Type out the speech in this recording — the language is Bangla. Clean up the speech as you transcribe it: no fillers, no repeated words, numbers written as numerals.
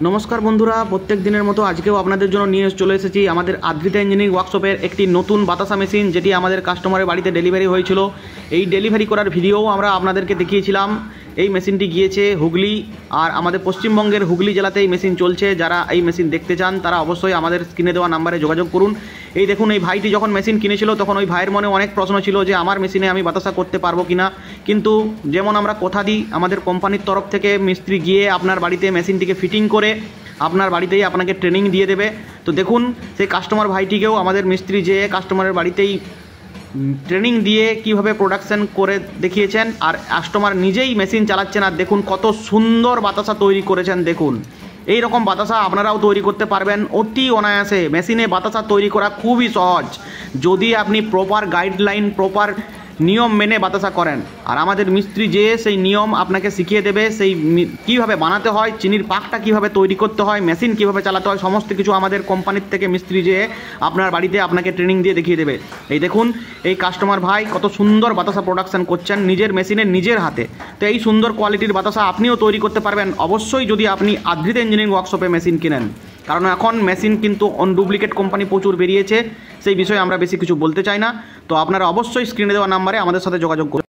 নমস্কার বন্ধুরা, প্রত্যেক দিনের মতো আজকেও আপনাদের জন্য নিয়ে চলে এসেছি আমাদের আদ্রিতা ইঞ্জিনিয়ারিং ওয়ার্কশপের একটি নতুন বাতাসা মেশিন, যেটি আমাদের কাস্টমারের বাড়িতে ডেলিভারি হয়েছিল। এই ডেলিভারি করার ভিডিও আমরা আপনাদেরকে দেখিয়েছিলাম। এই মেশিনটি গিয়েছে হুগলি, আর আমাদের পশ্চিমবঙ্গের হুগলি জেলাতে এই মেশিন চলছে। যারা এই মেশিন দেখতে চান তারা অবশ্যই আমাদের স্ক্রিনে দেওয়া নাম্বারে যোগাযোগ করুন। এই দেখুন, এই ভাইটি যখন মেশিন কিনেছিল তখন ওই ভাইয়ের মনে অনেক প্রশ্ন ছিল যে আমার মেশিনে আমি বাতাসা করতে পারবো কিনা। কিন্তু যেমন আমরা কথা দিই, আমাদের কোম্পানির তরফ থেকে মিস্ত্রি গিয়ে আপনার বাড়িতে মেশিনটিকে ফিটিং করে আপনার বাড়িতেই আপনাকে ট্রেনিং দিয়ে দেবে। তো দেখুন, সেই কাস্টমার ভাইটিকেও আমাদের মিস্ত্রি যেয়ে কাস্টমারের বাড়িতেই ট্রেনিং দিয়ে কিভাবে প্রোডাকশন করে দেখিয়েছেন, আর কাস্টমার নিজেই মেশিন চালাচ্ছেন। আর দেখুন কত সুন্দর বাতাসা তৈরি করেছেন। দেখুন, এই রকম বাতাসা আপনারাও তৈরি করতে পারবেন অতি অনায়াসে। মেশিনে বাতাসা তৈরি করা খুবই সহজ, যদি আপনি প্রপার গাইডলাইন, প্রপার নিয়ম মেনে বাতাসা করেন। আর আমাদের মিস্ত্রি যে সেই নিয়ম আপনাকে শিখিয়ে দেবে, সেই কীভাবে বানাতে হয়, চিনির পাকটা কীভাবে তৈরি করতে হয়, মেশিন কীভাবে চালাতে হয়, সমস্ত কিছু আমাদের কোম্পানির থেকে মিস্ত্রি যে আপনার বাড়িতে আপনাকে ট্রেনিং দিয়ে দেখিয়ে দেবে। এই দেখুন, এই কাস্টমার ভাই কত সুন্দর বাতাসা প্রোডাকশন করছেন নিজের মেশিনে, নিজের হাতে। তো এই সুন্দর কোয়ালিটির বাতাসা আপনিও তৈরি করতে পারবেন অবশ্যই, যদি আপনি আদ্রিতা ইঞ্জিনিয়ারিং ওয়ার্কশপে মেশিন কিনেন। কারণ এখন মেশিন কিন্তু অন ডুপ্লিকেট কোম্পানি প্রচুর বেরিয়েছে, সেই বিষয়ে আমরা বেশি কিছু বলতে চাই না। তো আপনারা অবশ্যই স্ক্রিনে দেওয়া নাম্বারে আমাদের সাথে যোগাযোগ করুন।